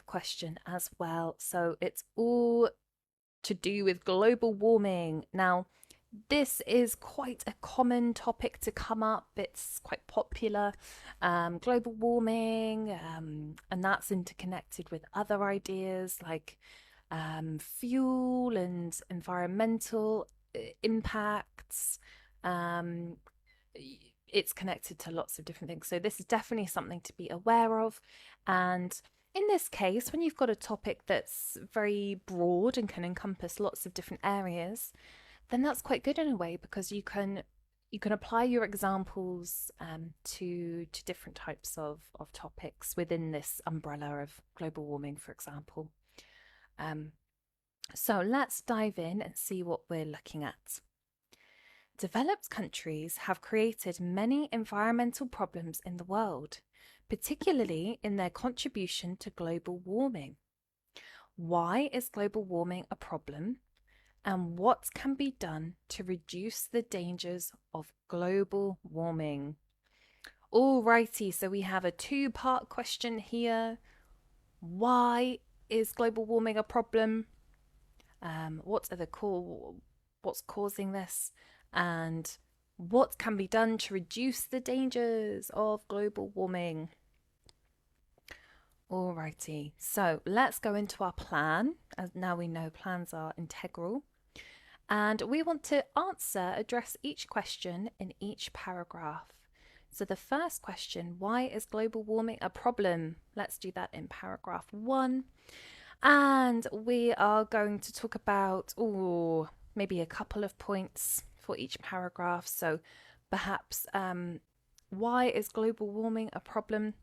question as well. So it's all to do with global warming. Now, this is quite a common topic to come up. It's quite popular, global warming, and that's interconnected with other ideas like fuel and environmental impacts. Um, it's connected to lots of different things. So this is definitely something to be aware of. And in this case, when you've got a topic that's very broad and can encompass lots of different areas, then that's quite good in a way because you can apply your examples to different types of topics within this umbrella of global warming, for example. So let's dive in and see what we're looking at. Developed countries have created many environmental problems in the world, particularly in their contribution to global warming. Why is global warming a problem? And what can be done to reduce the dangers of global warming? Alrighty, so we have a two-part question here. Why is global warming a problem? What's causing this? And what can be done to reduce the dangers of global warming? Alrighty, so let's go into our plan, as now we know plans are integral. And we want to address each question in each paragraph. So the first question, why is global warming a problem? Let's do that in paragraph 1. And we are going to talk about, maybe a couple of points for each paragraph. So perhaps, why is global warming a problem?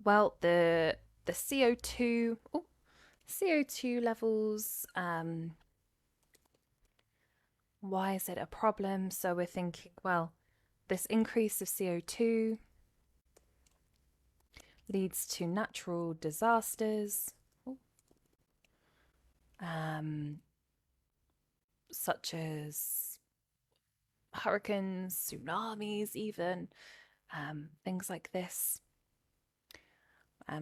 Well, the CO2 levels, why is it a problem? So we're thinking, well, this increase of CO2 leads to natural disasters, such as hurricanes, tsunamis, even things like this.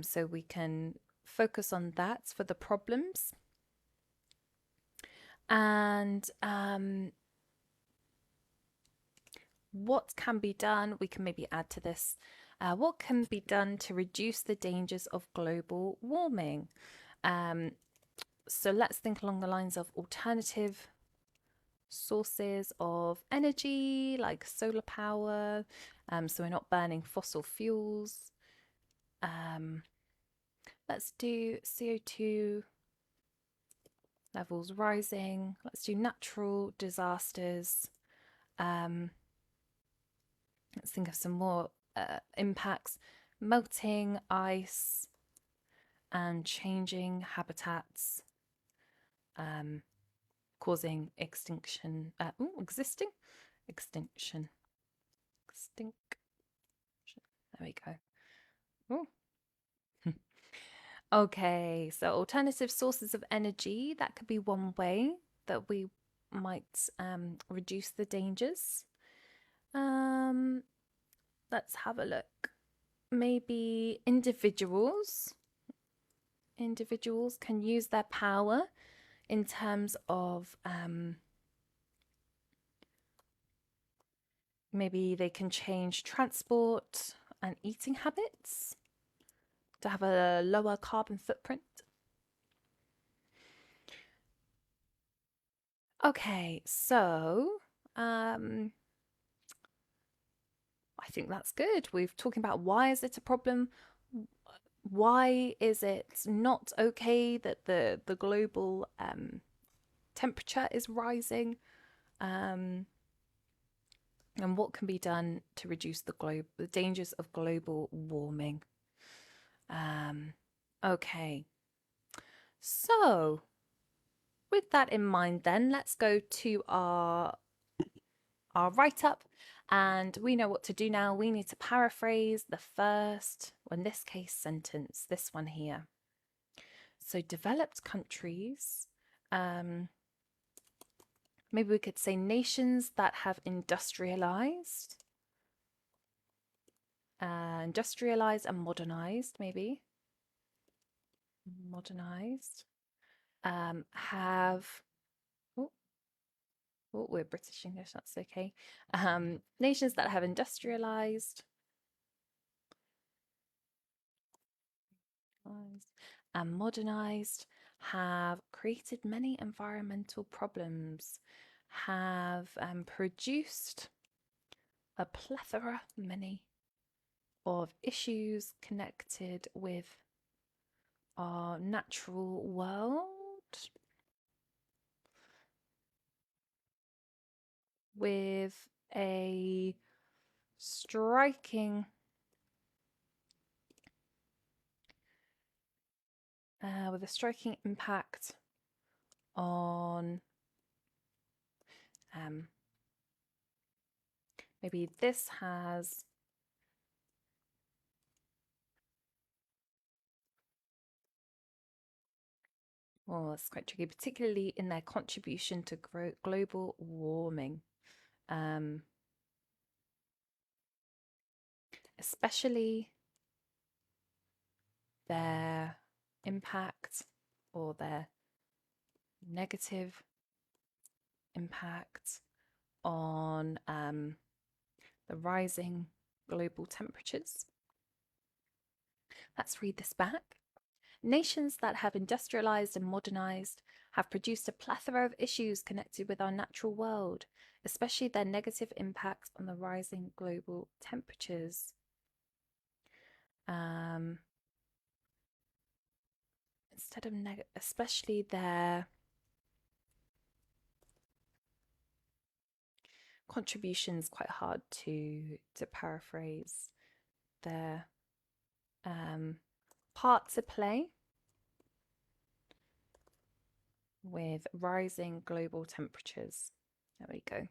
So we can focus on that for the problems. And what can be done? We can maybe add to this. What can be done to reduce the dangers of global warming? So let's think along the lines of alternative sources of energy, like solar power. So we're not burning fossil fuels. Let's do CO2 levels rising. Let's do natural disasters. Let's think of some more impacts. Melting ice and changing habitats, causing extinction. Extinction. There we go. Ooh. Okay, so alternative sources of energy, that could be one way that we might reduce the dangers. Let's have a look. Maybe individuals can use their power in terms of maybe they can change transport and eating habits to have a lower carbon footprint. Okay, so I think that's good. We've talking about why is it a problem? Why is it not okay that the global temperature is rising? And what can be done to reduce the dangers of global warming? Okay, so with that in mind, then let's go to our write-up, and we know what to do now. We need to paraphrase the first, or in this case, sentence, this one here. So developed countries, maybe we could say nations that have industrialized and modernized, maybe. modernized, have, oh, we're British English, that's okay. Nations that have industrialized and modernized have created many environmental problems, have produced a plethora, many, of issues connected with our natural world, with a striking impact on maybe this has well, it's quite tricky, particularly in their contribution to global warming, especially their impact or their negative impact on the rising global temperatures. Let's read this back. Nations that have industrialized and modernized have produced a plethora of issues connected with our natural world, especially their negative impact on the rising global temperatures. Instead of especially their contributions, quite hard to paraphrase, their part to play with rising global temperatures. There we go.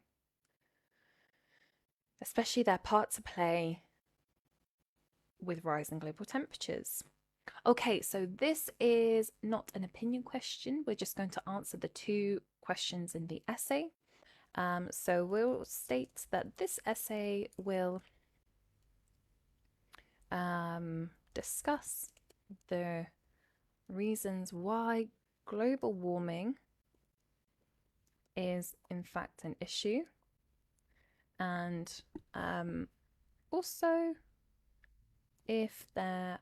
Especially their part to play with rising global temperatures. Okay, so this is not an opinion question. We're just going to answer the two questions in the essay. So we'll state that this essay will discuss the reasons why global warming is in fact an issue, and also if there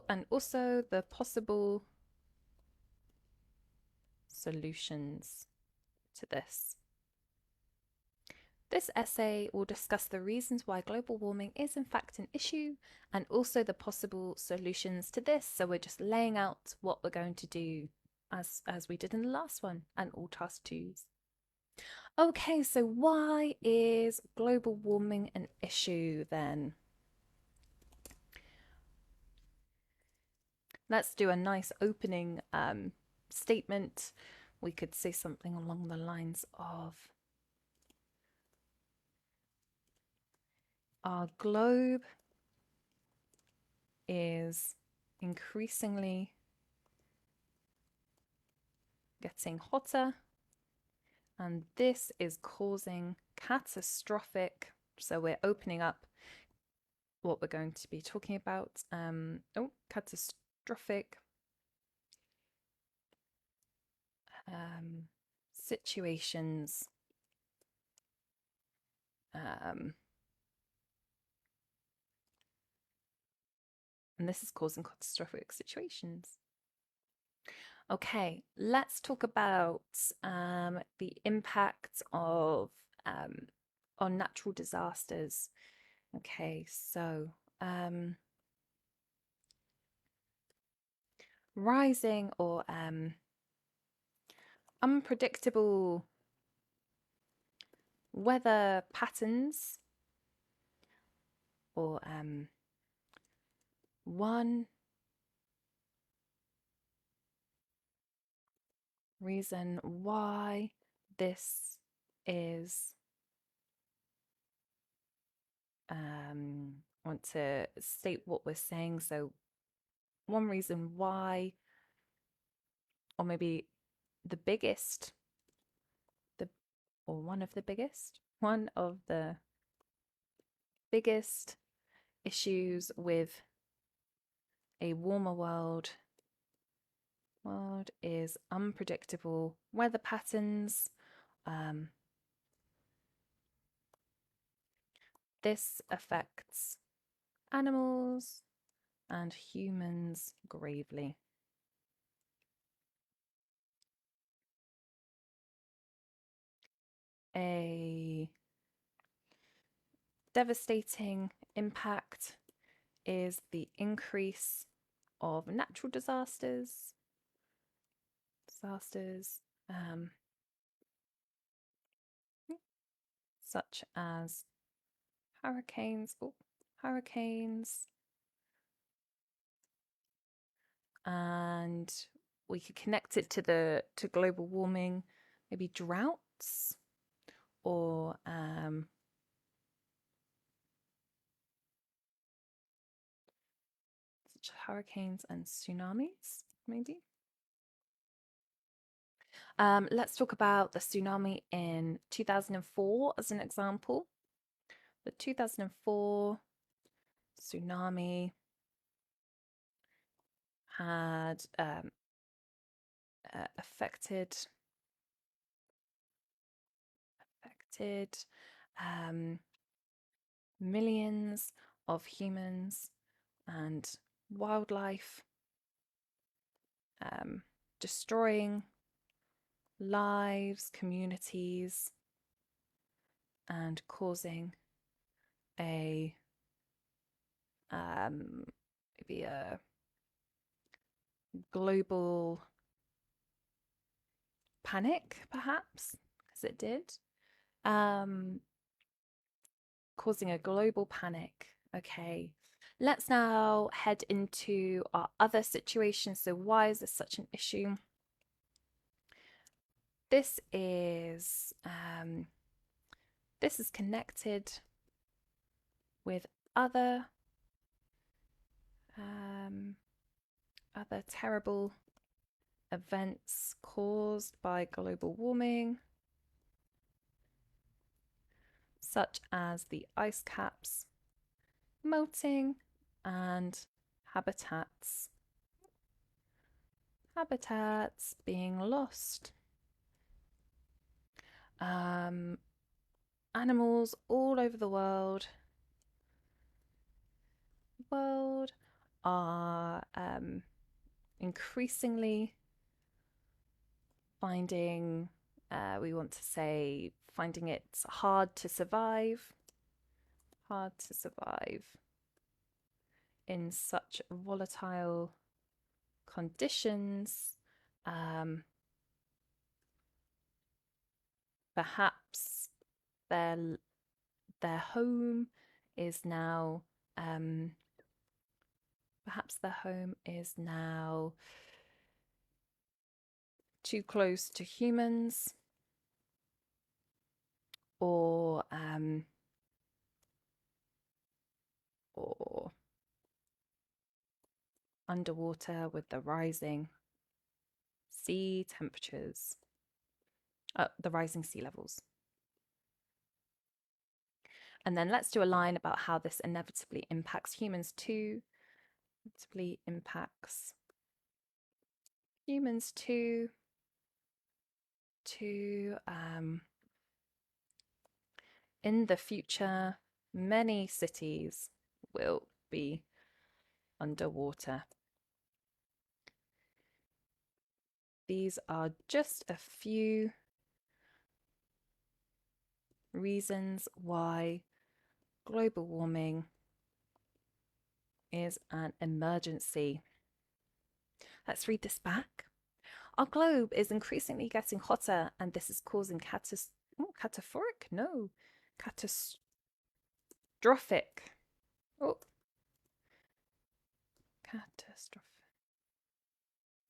and also the possible solutions to this. This essay will discuss the reasons why global warming is in fact an issue and also the possible solutions to this. So we're just laying out what we're going to do as we did in the last one and all task twos. Okay, so why is global warming an issue then? Let's do a nice opening statement. We could say something along the lines of our globe is increasingly getting hotter, and this is causing catastrophic, so we're opening up what we're going to be talking about, catastrophic situations and this is causing catastrophic situations. Okay, let's talk about the impact of on natural disasters. Okay, so rising or unpredictable weather patterns, or one reason why this is I want to state what we're saying. So one reason why, or maybe the biggest, one of the biggest issues with a warmer world world is unpredictable weather patterns. This affects animals and humans gravely. A devastating impact is the increase of natural disasters, such as hurricanes, and we could connect it to global warming, maybe droughts or such hurricanes and tsunamis, maybe. Let's talk about the tsunami in 2004 as an example. The 2004 tsunami had affected millions of humans and wildlife, destroying lives, communities, and causing a maybe a global panic, perhaps, as it did, causing a global panic. Okay, let's now head into our other situation. So why is this such an issue? This is connected with other terrible events caused by global warming, such as the ice caps melting and habitats being lost. Animals all over the world are increasingly finding it hard to survive in such volatile conditions. Perhaps their home is now too close to humans, or underwater with the rising sea temperatures, the rising sea levels. And then let's do a line about how this inevitably impacts humans too. In the future, many cities will be underwater. These are just a few reasons why global warming is an emergency. Let's read this back. Our globe is increasingly getting hotter, and this is causing catastrophic.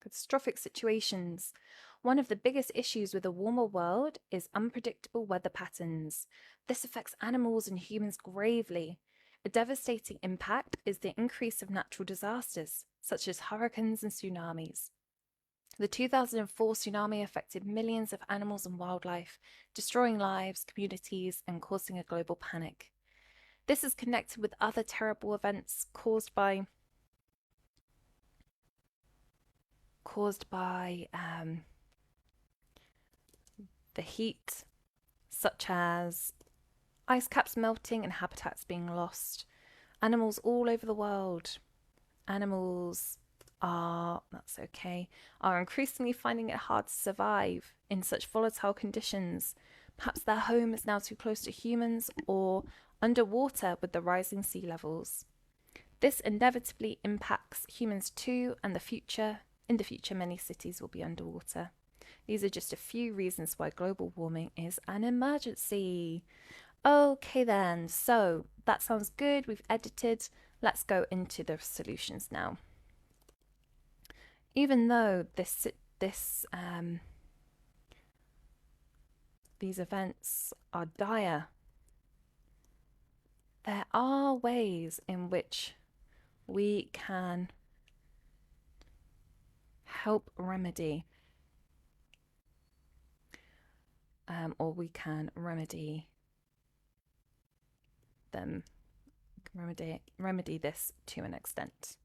Catastrophic situations. One of the biggest issues with a warmer world is unpredictable weather patterns. This affects animals and humans gravely. A devastating impact is the increase of natural disasters, such as hurricanes and tsunamis. The 2004 tsunami affected millions of animals and wildlife, destroying lives, communities, and causing a global panic. This is connected with other terrible events caused by caused by the heat, such as ice caps melting and habitats being lost. Animals all over the world. Animals that's okay, are increasingly finding it hard to survive in such volatile conditions. Perhaps their home is now too close to humans or underwater with the rising sea levels. This inevitably impacts humans too, and in the future, many cities will be underwater. These are just a few reasons why global warming is an emergency. Okay then, so that sounds good. We've edited. Let's go into the solutions now. Even though these events are dire, there are ways in which we can help remedy, or we can remedy them, remedy this to an extent.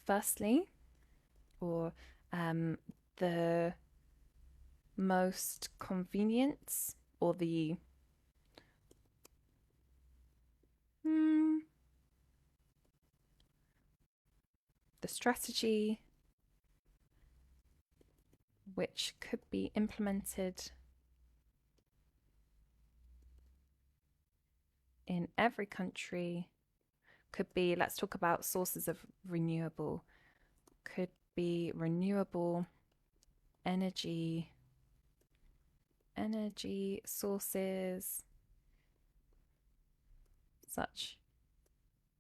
Firstly, or the most convenient, or the strategy which could be implemented in every country could be, let's talk about sources of renewable, could be renewable energy sources such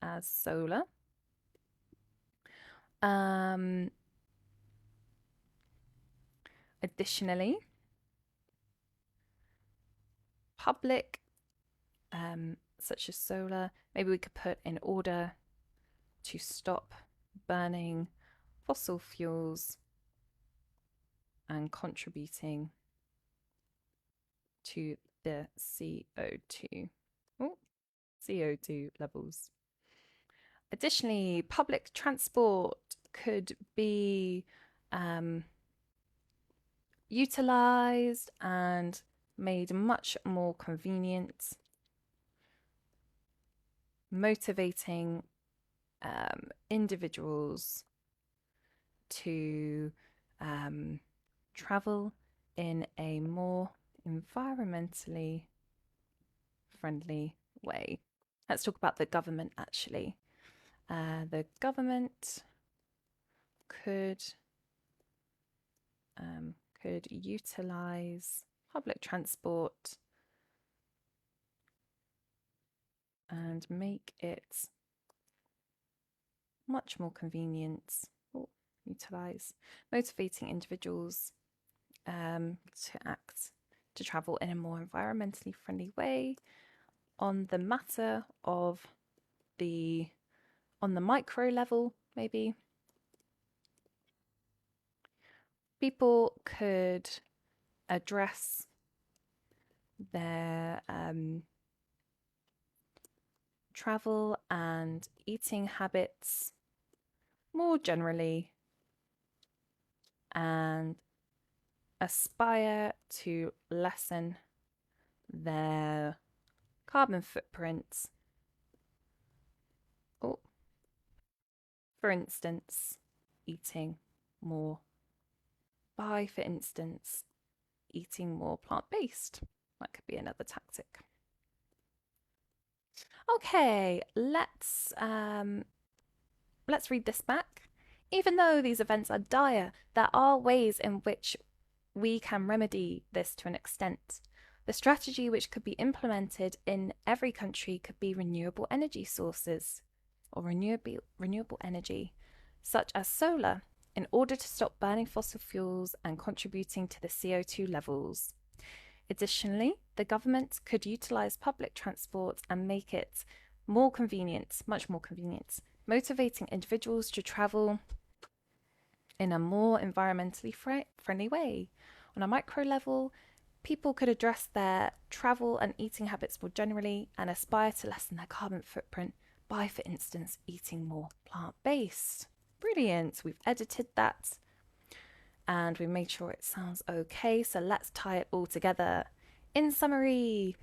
as solar. Additionally, public, such as solar, maybe we could put in order to stop burning fossil fuels and contributing to the CO2 levels. Additionally, public transport could be utilized and made much more convenient, motivating individuals to travel in a more environmentally friendly way. Let's talk about the government actually. The government could utilize public transport and make it much more convenient. Utilize motivating individuals to travel in a more environmentally friendly way. On the matter of on the micro level, maybe people could address their travel and eating habits more generally and aspire to lessen their carbon footprints. For instance, eating more plant-based. That could be another tactic. Okay, let's read this back. Even though these events are dire, there are ways in which we can remedy this to an extent. The strategy which could be implemented in every country could be renewable energy sources or renewable energy, such as solar, in order to stop burning fossil fuels and contributing to the CO2 levels. Additionally, the government could utilize public transport and make it more convenient, much more convenient, motivating individuals to travel in a more environmentally friendly way. On a micro level, people could address their travel and eating habits more generally and aspire to lessen their carbon footprint by, for instance, eating more plant-based. Brilliant. We've edited that and we made sure it sounds okay. So let's tie it all together. In summary,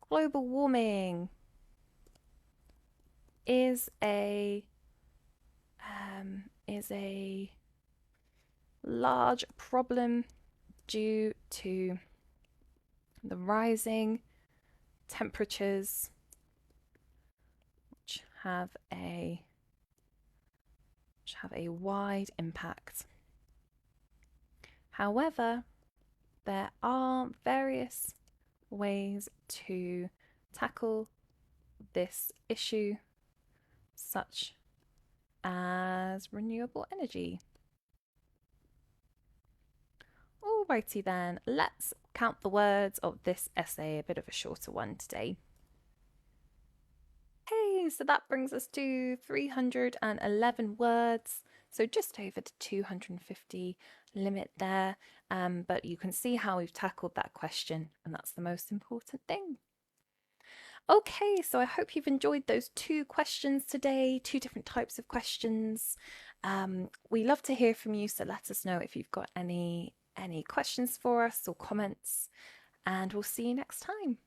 global warming is a large problem due to the rising temperatures, which have a wide impact. However, there are various ways to tackle this issue, such as renewable energy. Alrighty then, let's count the words of this essay, a bit of a shorter one today. Okay, so that brings us to 311 words, so just over the 250 limit there, but you can see how we've tackled that question, and that's the most important thing. Okay, so I hope you've enjoyed those 2 questions today, 2 different types of questions. We love to hear from you, so let us know if you've got any questions for us or comments, and we'll see you next time.